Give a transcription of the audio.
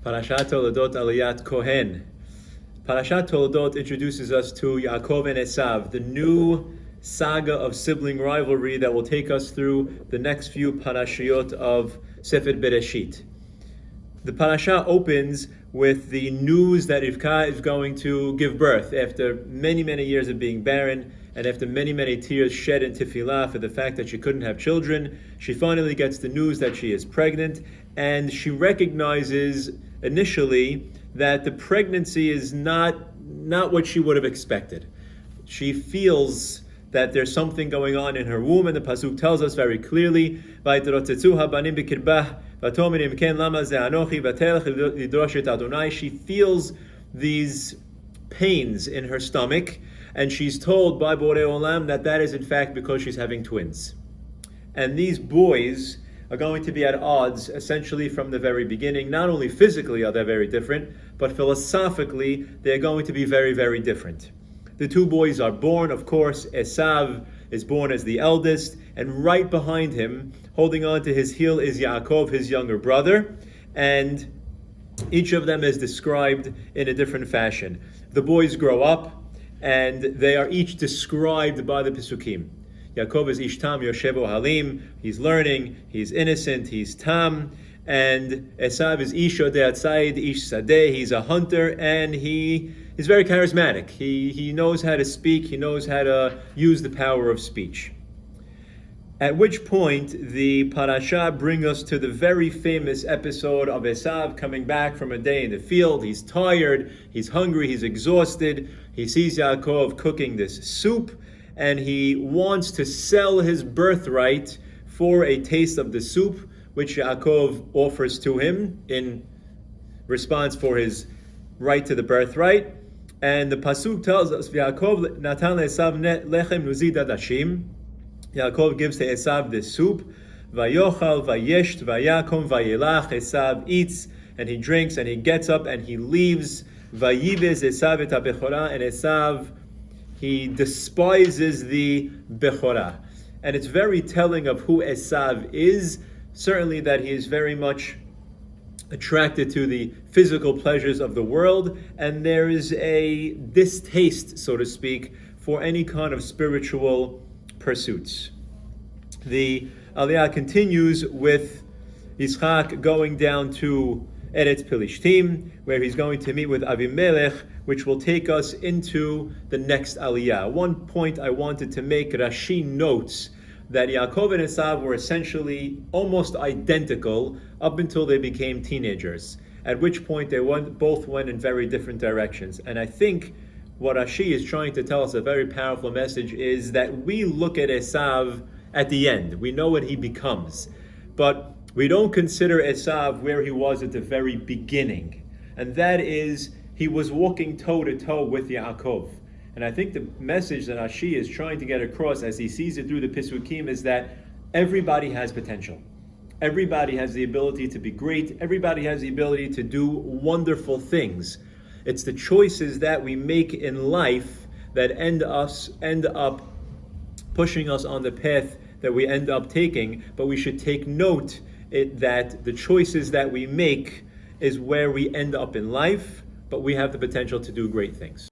Parashat Toldot Aliyat Kohen. Parashat Toldot introduces us to Yaakov and Esav, the new saga of sibling rivalry that will take us through the next few parashiyot of Sefer Bereshit. The parasha opens with the news that Rivka is going to give birth after many, many years of being barren, and after many, many tears shed in tefillah for the fact that she couldn't have children. She finally gets the news that she is pregnant, and she recognizes initially that the pregnancy is not what she would have expected. She feels that there's something going on in her womb, and the pasuk tells us very clearly, she feels these pains in her stomach, and she's told by Borei Olam that is in fact because she's having twins. And these boys are going to be at odds essentially from the very beginning. Not only physically are they very different, but philosophically they're going to be very, very different. The two boys are born, of course. Esav is born as the eldest, and right behind him, holding on to his heel, is Yaakov, his younger brother, and each of them is described in a different fashion. The boys grow up, and they are each described by the Pesukim. Yaakov is Ish Tam Yoshevo Halim. He's learning, he's innocent, he's Tam. And Esav is Ish Odeh Atzayid, Ish Sadeh. He's a hunter, and he is very charismatic. He knows how to speak, he knows how to use the power of speech. At which point, the parasha brings us to the very famous episode of Esav coming back from a day in the field. He's tired, he's hungry, he's exhausted. He sees Yaakov cooking this soup, and he wants to sell his birthright for a taste of the soup, which Yaakov offers to him in response for his right to the birthright. And the pasuk tells us, Yaakov natan le'esav lechem nuzid adashim. Yaakov gives to Esav this soup. Vayochal, vayesht, vayakom, vayelach. Esav eats and he drinks and he gets up and he leaves. Vayivez Esav et ha-bechorah, and Esav, he despises the bechorah. And it's very telling of who Esav is. Certainly that he is very much attracted to the physical pleasures of the world, and there is a distaste, so to speak, for any kind of spiritual pursuits. The Aliyah continues with Yitzchak going down to Eretz Pilishtim, where he's going to meet with Avimelech, which will take us into the next Aliyah. One point I wanted to make, Rashi notes that Yaakov and Esav were essentially almost identical up until they became teenagers, at which point they both went in very different directions. And I think what Rashi is trying to tell us, a very powerful message, is that we look at Esav at the end. We know what he becomes, but we don't consider Esav where he was at the very beginning. And that is, he was walking toe-to-toe with Yaakov. And I think the message that Rashi is trying to get across as he sees it through the Pesukim is that everybody has potential. Everybody has the ability to be great. Everybody has the ability to do wonderful things. It's the choices that we make in life that end up pushing us on the path that we end up taking. But we should take note that the choices that we make is where we end up in life, but we have the potential to do great things.